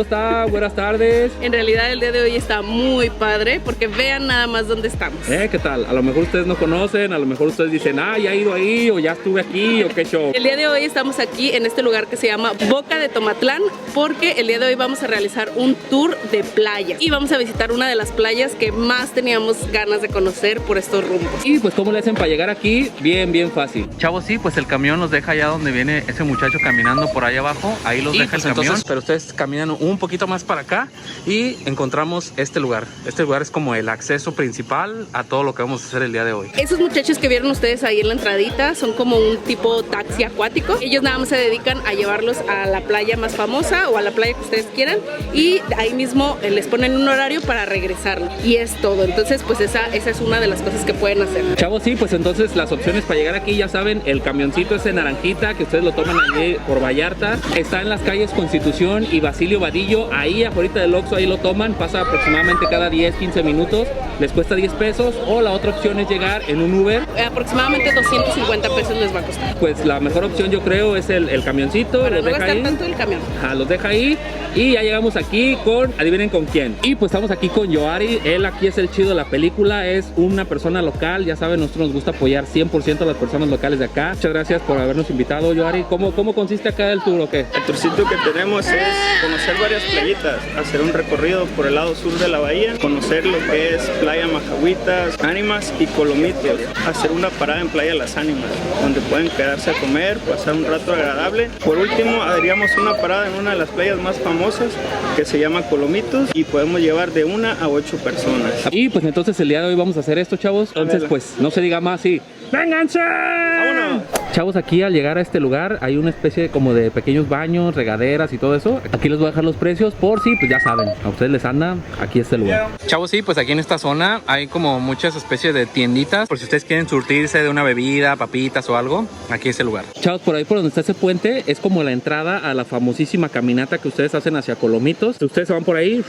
¿cómo está? Buenas tardes. En realidad el día de hoy está muy padre porque vean nada más dónde estamos. ¿Qué tal? A lo mejor ustedes no conocen, a lo mejor ustedes dicen, ya he ido ahí o ya estuve aquí o qué show. El día de hoy estamos aquí en este lugar que se llama Boca de Tomatlán porque el día de hoy vamos a realizar un tour de playas y vamos a visitar una de las playas que más teníamos ganas de conocer por estos rumbos. Y pues ¿cómo le hacen para llegar aquí? Bien fácil. Chavos, sí, pues el camión los deja allá donde viene ese muchacho caminando por ahí abajo. Ahí los deja el camión. Entonces, pero ustedes caminan un poquito más para acá y encontramos este lugar. Este lugar es como el acceso principal a todo lo que vamos a hacer el día de hoy. Esos muchachos que vieron ustedes ahí en la entradita son como un tipo taxi acuático. Ellos nada más se dedican a llevarlos a la playa más famosa o a la playa que ustedes quieran y ahí mismo les ponen un horario para regresarlo. Y es todo. Entonces, pues esa es una de las cosas que pueden hacer. Chavos, sí, pues entonces las opciones para llegar aquí ya saben, el camioncito ese naranjita que ustedes lo toman allí por Vallarta, está en las calles Constitución y Basilio Vadillo, ahí afuera del Oxxo, ahí lo toman, pasa aproximadamente cada 10-15 minutos, les cuesta 10 pesos, o la otra opción es llegar en un Uber. Aproximadamente 250 pesos les va a costar. Pues la mejor opción yo creo es el camioncito, para los no deja gastar ahí. tanto el camión. Los deja ahí y ya llegamos aquí con, adivinen con quién. Y pues estamos aquí con Yoari, él aquí es el chido de la película, es una persona local, ya saben, nosotros nos gusta apoyar 100% a las personas locales de acá. Muchas gracias por habernos invitado, Yoari. ¿Cómo consiste acá el tour o qué? El tourcito que tenemos es conocer varias playitas, hacer un recorrido por el lado sur de la bahía, conocer lo que es Playa Majahuitas, Ánimas y Colomitos, hacer una parada en Playa Las Ánimas, donde pueden quedarse a comer, pasar un rato agradable. Por último, haríamos una parada en una de las playas más famosas que se llama Colomitos y podemos llevar de 1 a 8 personas. Y pues entonces el día de hoy vamos a hacer esto, chavos. Entonces pues no se diga más y ¡vénganse! ¡Vámonos! Chavos, aquí al llegar a este lugar hay una especie como de pequeños baños, regaderas y todo eso. Aquí les voy a dejar los precios por si, pues ya saben, a ustedes les anda, aquí este lugar. Chavos, sí, pues aquí en esta zona hay como muchas especies de tienditas. Por si ustedes quieren surtirse de una bebida, papitas o algo, aquí es el lugar. Chavos, por ahí por donde está ese puente es como la entrada a la famosísima caminata que ustedes hacen hacia Colomitos. Ustedes se van por ahí,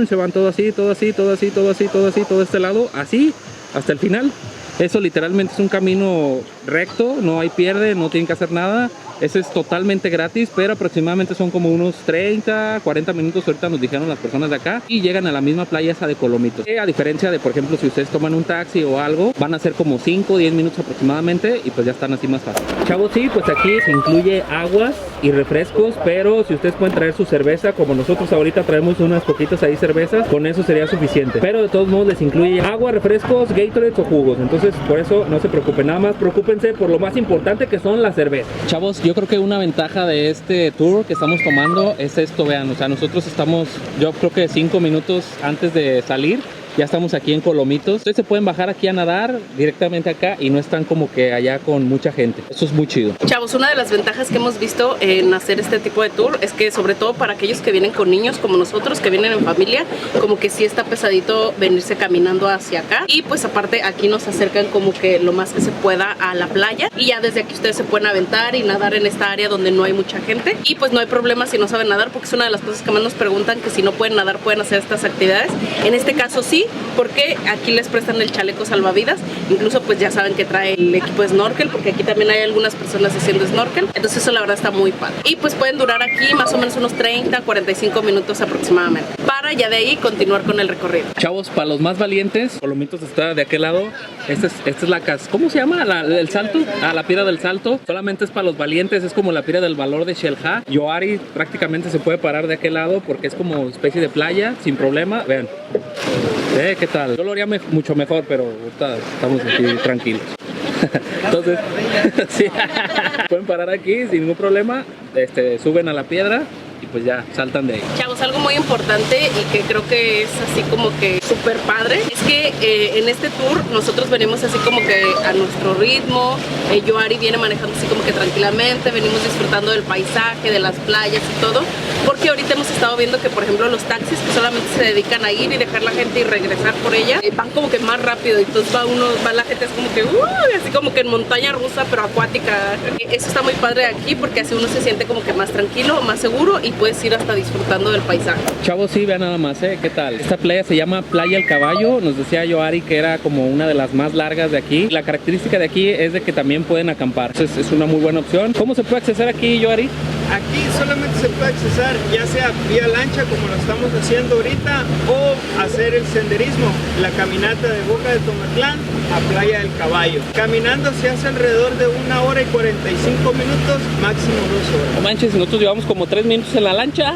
se van todo así, todo así, todo así, todo así, todo así, todo este lado, así, hasta el final. Eso literalmente es un camino recto, no hay pierde, no tienen que hacer nada. Ese es totalmente gratis, pero aproximadamente son como unos 30, 40 minutos, ahorita nos dijeron las personas de acá, y llegan a la misma playa esa de Colomitos. A diferencia de, por ejemplo, si ustedes toman un taxi o algo, van a ser como 5 o 10 minutos aproximadamente y pues ya están así más fácil. Chavos, sí, pues aquí se incluye aguas y refrescos, pero si ustedes pueden traer su cerveza, como nosotros ahorita traemos unas poquitas ahí cervezas, con eso sería suficiente. Pero de todos modos les incluye agua, refrescos, Gatorade o jugos. Entonces por eso no se preocupen, nada más preocúpense por lo más importante que son las cervezas. Chavos, yo creo que una ventaja de este tour que estamos tomando es esto, vean, o sea, nosotros estamos, yo creo que 5 minutos antes de salir, ya estamos aquí en Colomitos. Ustedes se pueden bajar aquí a nadar directamente acá y no están como que allá con mucha gente. Eso es muy chido. Chavos, una de las ventajas que hemos visto en hacer este tipo de tour es que sobre todo para aquellos que vienen con niños como nosotros, que vienen en familia, como que sí está pesadito venirse caminando hacia acá. Y pues aparte aquí nos acercan como que lo más que se pueda a la playa y ya desde aquí ustedes se pueden aventar y nadar en esta área donde no hay mucha gente. Y pues no hay problema si no saben nadar, porque es una de las cosas que más nos preguntan, que si no pueden nadar pueden hacer estas actividades. En este caso sí, porque aquí les prestan el chaleco salvavidas, incluso pues ya saben que trae el equipo de snorkel, porque aquí también hay algunas personas haciendo snorkel, entonces eso la verdad está muy padre. Y pues pueden durar aquí más o menos unos 30-45 minutos aproximadamente, para ya de ahí continuar con el recorrido. Chavos, para los más valientes, Colomitos está de aquel lado. Esta es la casa, ¿cómo se llama? El salto, la piedra del salto. Solamente es para los valientes, es como la piedra del valor de Xel-Há. Yoari prácticamente se puede parar de aquel lado porque es como especie de playa, sin problema. Vean. ¿Qué tal? Yo lo haría mucho mejor, pero ahorita estamos aquí tranquilos. Entonces, sí, pueden parar aquí sin ningún problema, suben a la piedra y pues ya saltan de ahí. Chavos, algo muy importante y que creo que es así como que súper padre es que en este tour nosotros venimos así como que a nuestro ritmo. Yoari viene manejando así como que tranquilamente, venimos disfrutando del paisaje, de las playas y todo, porque ahorita hemos estado viendo que por ejemplo los taxis que solamente se dedican a ir y dejar la gente y regresar por ella, van como que más rápido, entonces va la gente es como que así como que en montaña rusa pero acuática. Eso está muy padre aquí porque así uno se siente como que más tranquilo, más seguro y puedes ir hasta disfrutando del paisaje. Chavos, sí, vean nada más, ¿qué tal? Esta playa se llama Playa El Caballo. Nos decía Yoari que era como una de las más largas de aquí. La característica de aquí es de que también pueden acampar. Entonces es una muy buena opción. ¿Cómo se puede acceder aquí, Yoari? Aquí solamente se puede accesar ya sea vía lancha como lo estamos haciendo ahorita o hacer el senderismo, la caminata de Boca de Tomatlán a Playa del Caballo. Caminando se hace alrededor de 1 hora y 45 minutos, máximo 2 horas. No manches, nosotros llevamos como 3 minutos en la lancha.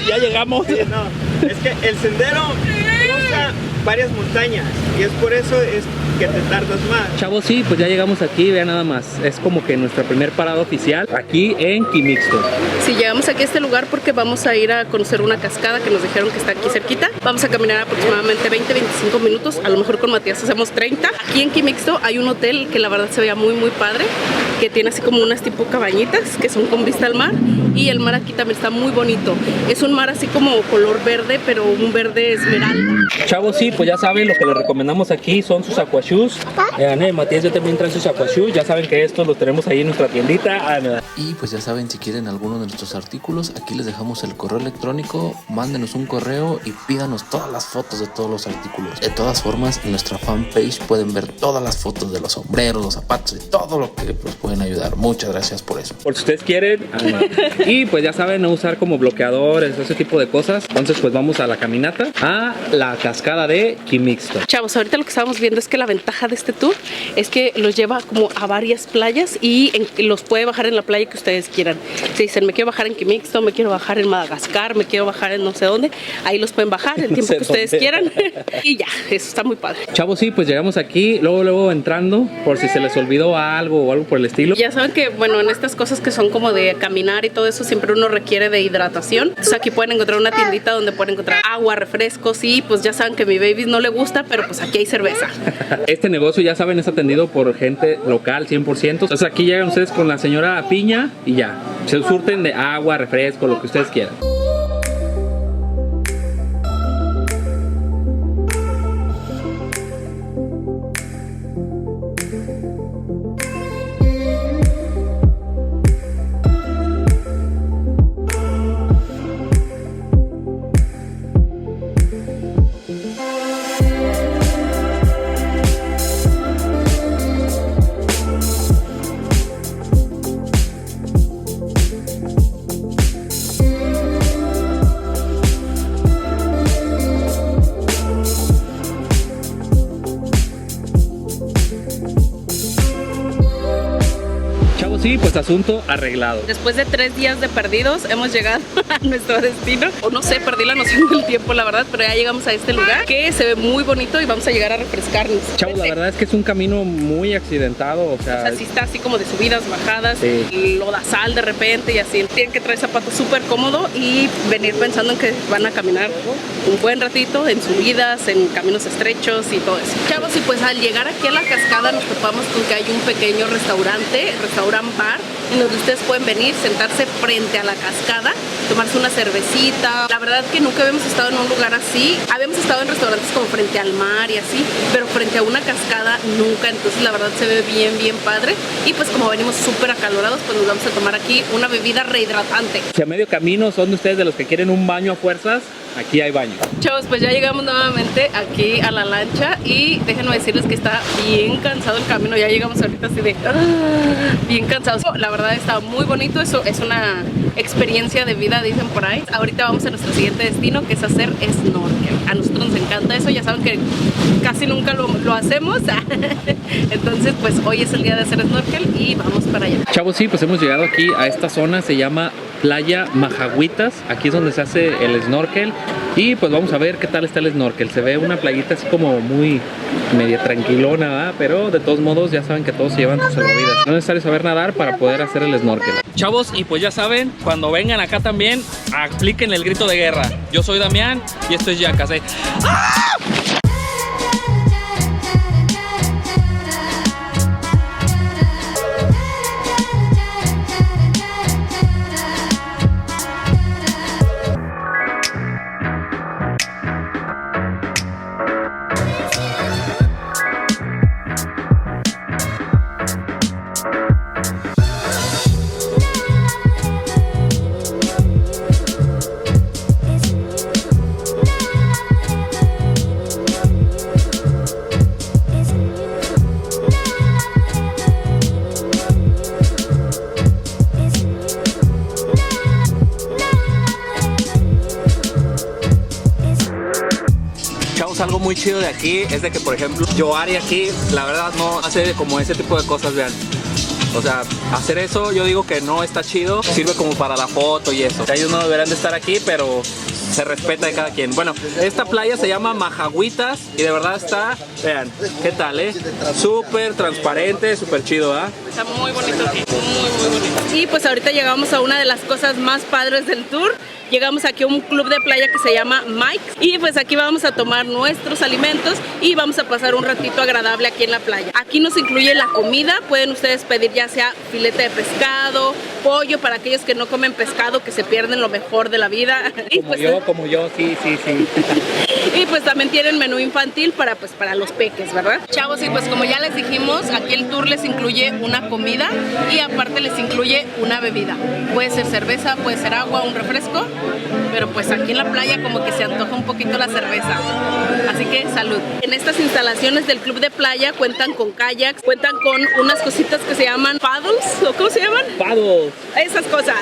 Ya llegamos. Sí, no, es que el sendero cruza varias montañas y es por eso es que te tardas más. Chavos, sí, pues ya llegamos aquí, vean nada más. Es como que nuestra primer parada oficial aquí en Quimixto. Sí, llegamos aquí a este lugar porque vamos a ir a conocer una cascada que nos dijeron que está aquí cerquita. Vamos a caminar aproximadamente 20-25 minutos, a lo mejor con Matías hacemos 30. Aquí en Quimixto hay un hotel que la verdad se veía muy padre, que tiene así como unas tipo cabañitas que son con vista al mar, y el mar aquí también está muy bonito. Es un mar así como color verde, pero un verde esmeralda. Chavos, sí, pues ya saben, lo que les recomendamos aquí son sus aquashoes. Matías ya también trae sus aquashoes. Ya saben que estos los tenemos ahí en nuestra tiendita. Y pues ya saben, si quieren alguno de nuestros artículos, aquí les dejamos el correo electrónico, mándenos un correo y pídanos todas las fotos de todos los artículos. De todas formas, en nuestra fanpage pueden ver todas las fotos de los sombreros, los zapatos y todo lo que nos pueden ayudar. Muchas gracias por eso. Por si ustedes quieren. Y pues ya saben, no usar como bloqueadores, ese tipo de cosas. Entonces pues vamos a la caminata, a la cascada de Quimixto. Chavos, ahorita lo que estamos viendo es que la ventaja de este tour es que los lleva como a varias playas y los puede bajar en la playa que ustedes quieran. Si dicen, me quiero bajar en Quimixto, me quiero bajar en Madagascar, me quiero bajar en no sé dónde, ahí los pueden bajar el tiempo que ustedes quieran. Y ya, eso está muy padre. Chavos, sí, pues llegamos aquí, luego entrando, por si se les olvidó algo o algo por el estilo. Ya saben que, bueno, en estas cosas que son como de caminar y todo eso, siempre uno requiere de hidratación. Entonces aquí pueden encontrar una tiendita donde pueden encontrar agua, refrescos, y pues ya saben que a mi baby no le gusta, pero pues aquí hay cerveza. Este negocio, ya saben, es atendido por gente local 100%. Entonces aquí llegan ustedes con la señora Piña y ya, se surten de agua, refresco, lo que ustedes quieran. Sí, pues asunto arreglado. Después de 3 días de perdidos, hemos llegado a nuestro destino. O no sé, perdí la noción del tiempo, la verdad, pero ya llegamos a este lugar que se ve muy bonito y vamos a llegar a refrescarnos. Chavos, la verdad es que es un camino muy accidentado, o sea sí está así como de subidas, bajadas, sí. lodazal de repente y así. Tienen que traer zapatos súper cómodos y venir pensando en que van a caminar un buen ratito en subidas, en caminos estrechos y todo eso. Chavos, y pues al llegar aquí a la cascada nos topamos con que hay un pequeño restaurante bar, en donde ustedes pueden venir, sentarse frente a la cascada, tomarse una cervecita. La verdad que nunca habíamos estado en un lugar así. Habíamos estado en restaurantes como frente al mar y así, pero frente a una cascada nunca. Entonces la verdad se ve bien padre. Y pues como venimos súper acalorados, pues nos vamos a tomar aquí una bebida rehidratante. Si a medio camino son de ustedes de los que quieren un baño a fuerzas, aquí hay baño. Chavos, pues ya llegamos nuevamente aquí a la lancha y déjenme decirles que está bien cansado el camino. Ya llegamos ahorita así de bien cansados. La verdad está muy bonito, eso es una experiencia de vida, dicen por ahí. Ahorita vamos a nuestro siguiente destino, que es hacer snorkel. A nosotros nos encanta eso, ya saben que casi nunca lo hacemos. Entonces pues hoy es el día de hacer snorkel y vamos para allá. Chavos, sí, pues hemos llegado aquí a esta zona, se llama Playa Majahuitas. Aquí es donde se hace el snorkel. Y pues vamos a ver qué tal está el snorkel. Se ve una playita así como muy media tranquilona, ¿verdad? Pero de todos modos ya saben que todos se llevan sus salvavidas. No es necesario saber nadar para poder hacer el snorkel. Chavos, y pues ya saben, cuando vengan acá también, apliquen el grito de guerra. Yo soy Damián y esto es Yacas. ¡Ah! algo muy chido de aquí es de que, por ejemplo, Yoari aquí, la verdad no hace como ese tipo de cosas, vean. O sea, hacer eso yo digo que no está chido, sirve como para la foto y eso. Ellos no deberían de estar aquí, pero se respeta de cada quien. Bueno, esta playa se llama Mahahuitas y de verdad está, vean, ¿qué tal, súper transparente, súper chido, ¿ah? Está muy bonito aquí, muy bonito. Y pues ahorita llegamos a una de las cosas más padres del tour. Llegamos aquí a un club de playa que se llama Mike's y pues aquí vamos a tomar nuestros alimentos y vamos a pasar un ratito agradable aquí en la playa. Aquí nos incluye la comida, pueden ustedes pedir ya sea filete de pescado, pollo para aquellos que no comen pescado, que se pierden lo mejor de la vida. Y Como yo, sí. Y pues también tienen menú infantil para los peques, ¿verdad? Chavos, y pues como ya les dijimos, aquí el tour les incluye una comida y aparte les incluye una bebida. Puede ser cerveza, puede ser agua, un refresco, pero pues aquí en la playa como que se antoja un poquito la cerveza. Así que salud. En estas instalaciones del club de playa cuentan con kayaks, cuentan con unas cositas que se llaman paddles, ¿o cómo se llaman? Paddles. Esas cosas.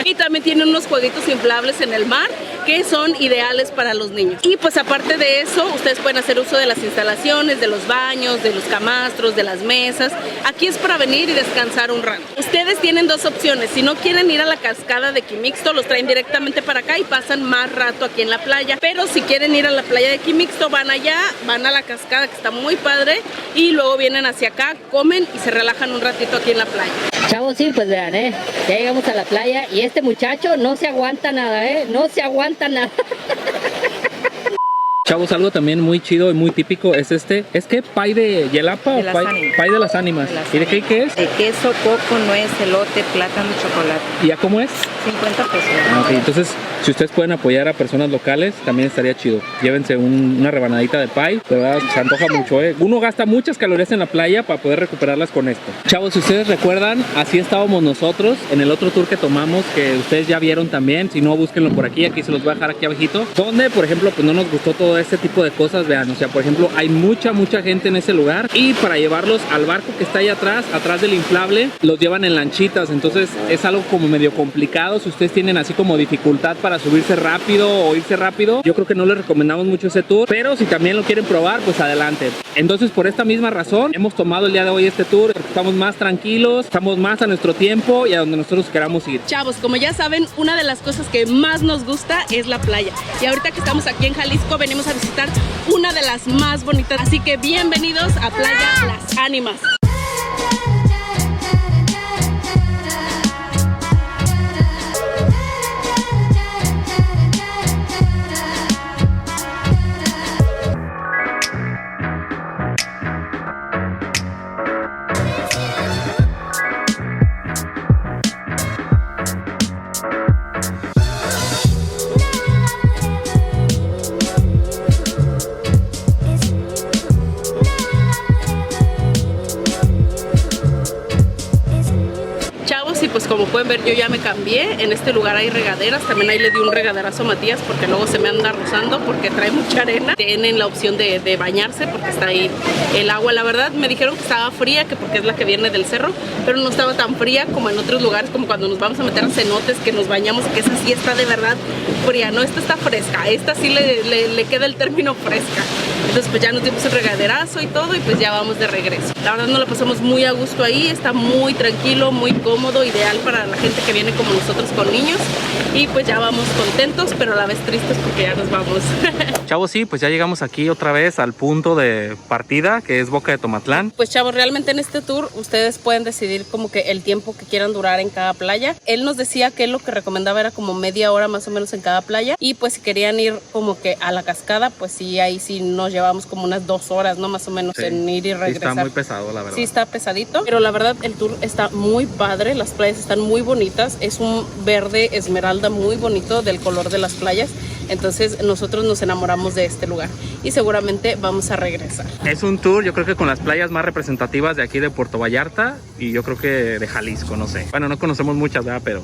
Y también tienen unos jueguitos inflables en el mar que son ideales para los niños. Y pues aparte de eso, ustedes pueden hacer uso de las instalaciones, de los baños, de los camastros, de las mesas. Aquí es para venir y descansar un rato. Ustedes tienen dos opciones. Si no quieren ir a la cascada de Quimixto, los traen directamente para acá y pasan más rato aquí en la playa. Pero si quieren ir a la playa de Quimixto, van allá, van a la cascada que está muy padre y luego vienen hacia acá, comen y se relajan un ratito aquí en la playa. Chavos, sí, pues vean, ya llegamos a la playa y este muchacho no se aguanta nada, no se aguanta nada. Chavos, algo también muy chido y muy típico es ¿es que pay de yelapa o pay de las ánimas? ¿Y de qué es? De queso, coco, nuez, elote, plátano, chocolate. ¿Y a cómo es? 50 pesos. Ok, entonces si ustedes pueden apoyar a personas locales, también estaría chido. Llévense una rebanadita de pay, de verdad se antoja mucho, Uno gasta muchas calorías en la playa para poder recuperarlas con esto. Chavos, si ustedes recuerdan, así estábamos nosotros en el otro tour que tomamos, que ustedes ya vieron también. Si no, búsquenlo por aquí se los voy a dejar aquí abajito. Donde, por ejemplo, pues no nos gustó todo este tipo de cosas, vean, o sea, por ejemplo, hay mucha gente en ese lugar y para llevarlos al barco que está ahí atrás del inflable, los llevan en lanchitas, entonces es algo como medio complicado. Si ustedes tienen así como dificultad para subirse rápido o irse rápido, yo creo que no les recomendamos mucho ese tour, pero si también lo quieren probar, pues adelante. Entonces, por esta misma razón, hemos tomado el día de hoy este tour, porque estamos más tranquilos, estamos más a nuestro tiempo y a donde nosotros queramos ir. Chavos, como ya saben, una de las cosas que más nos gusta es la playa. Y ahorita que estamos aquí en Jalisco, venimos a visitar una de las más bonitas. Así que bienvenidos a Playa Las Ánimas. Pues como pueden ver, yo ya me cambié. En este lugar hay regaderas, también ahí le di un regaderazo a Matías porque luego se me anda rozando porque trae mucha arena. Tienen la opción de bañarse porque está ahí el agua. La verdad me dijeron que estaba fría, que porque es la que viene del cerro, pero no estaba tan fría como en otros lugares, como cuando nos vamos a meter a cenotes que nos bañamos, que esa sí está de verdad fría. No, esta está fresca, esta sí le queda el término fresca. Entonces pues ya nos dimos el regaderazo y todo y pues ya vamos de regreso. La verdad nos la pasamos muy a gusto ahí, está muy tranquilo, muy cómodo, ideal para la gente que viene como nosotros con niños. Y pues ya vamos contentos, pero a la vez tristes porque ya nos vamos. Chavos, sí, pues ya llegamos aquí otra vez al punto de partida, que es Boca de Tomatlán. Pues chavos, realmente en este tour ustedes pueden decidir como que el tiempo que quieran durar en cada playa. Él nos decía que él lo que recomendaba era como media hora más o menos en cada playa. Y pues si querían ir como que a la cascada, pues sí, ahí sí nos llevamos como unas 2 horas, ¿no? Más o menos sí, en ir y regresar. Sí, está muy pesado, la verdad. Sí, está pesadito, pero la verdad el tour está muy padre, las playas están muy bonitas, es un verde esmeralda muy bonito del color de las playas. Entonces nosotros nos enamoramos de este lugar y seguramente vamos a regresar. Es un tour, yo creo que con las playas más representativas de aquí de Puerto Vallarta y yo creo que de Jalisco, no sé. Bueno, no conocemos muchas, ¿verdad? Pero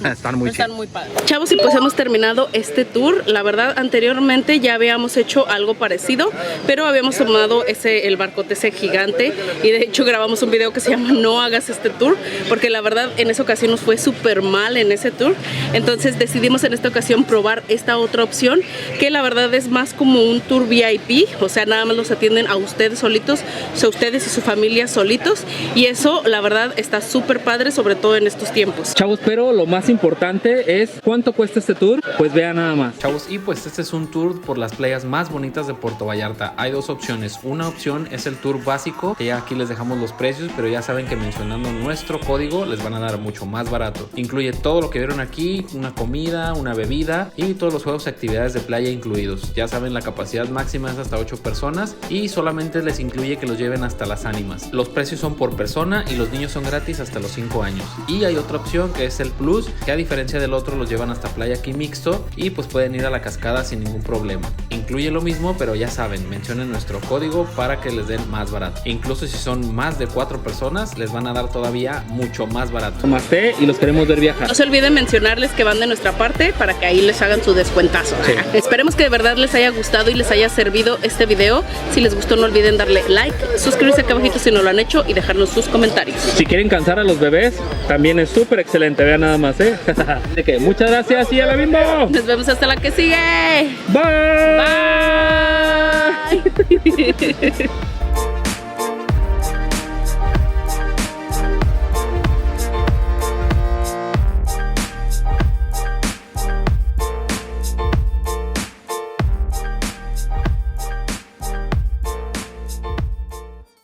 Están muy chidos. Están muy padres. Chavos, y pues hemos terminado este tour. La verdad, anteriormente ya habíamos hecho algo parecido, pero habíamos tomado el barcote ese gigante, y de hecho grabamos un video que se llama No hagas este tour, porque la verdad en esa ocasión nos fue súper mal en ese tour. Entonces decidimos en esta ocasión probar esta otra opción, que la verdad es más como un tour VIP, o sea, nada más los atienden a ustedes solitos, o sea, ustedes y su familia solitos, y eso la verdad está súper padre, sobre todo en estos tiempos. Chavos, pero lo más importante es ¿cuánto cuesta este tour? Pues vean nada más. Chavos, y pues este es un tour por las playas más bonitas de Puerto Vallarta. Hay dos opciones. Una opción es el tour básico, que ya aquí les dejamos los precios, pero ya saben que mencionando nuestro código les van a dar mucho más barato. Incluye todo lo que vieron aquí, una comida, una bebida y todos los juegos y actividades de playa incluidos. Ya saben, la capacidad máxima es hasta 8 personas y solamente les incluye que los lleven hasta las ánimas. Los precios son por persona y los niños son gratis hasta los 5 años. Y hay otra opción que es el Plus, que a diferencia del otro los llevan hasta Playa Aquí Mixto y pues pueden ir a la cascada sin ningún problema. Incluye lo mismo, pero ya saben, mencionen nuestro código para que les den más barato. Incluso si son más de 4 personas, les van a dar todavía mucho más barato. Namaste y los queremos ver viajar. No se olviden mencionarles que van de nuestra parte para que ahí les hagan su descuentazo. Sí. Esperemos que de verdad les haya gustado y les haya servido este video. Si les gustó, no olviden darle like, suscribirse acá abajito si no lo han hecho y dejarnos sus comentarios. Si quieren cansar a los bebés, también es súper excelente, vean nada más, De que muchas gracias y a la Bimbo. Nos vemos hasta la que sigue. Bye. Bye.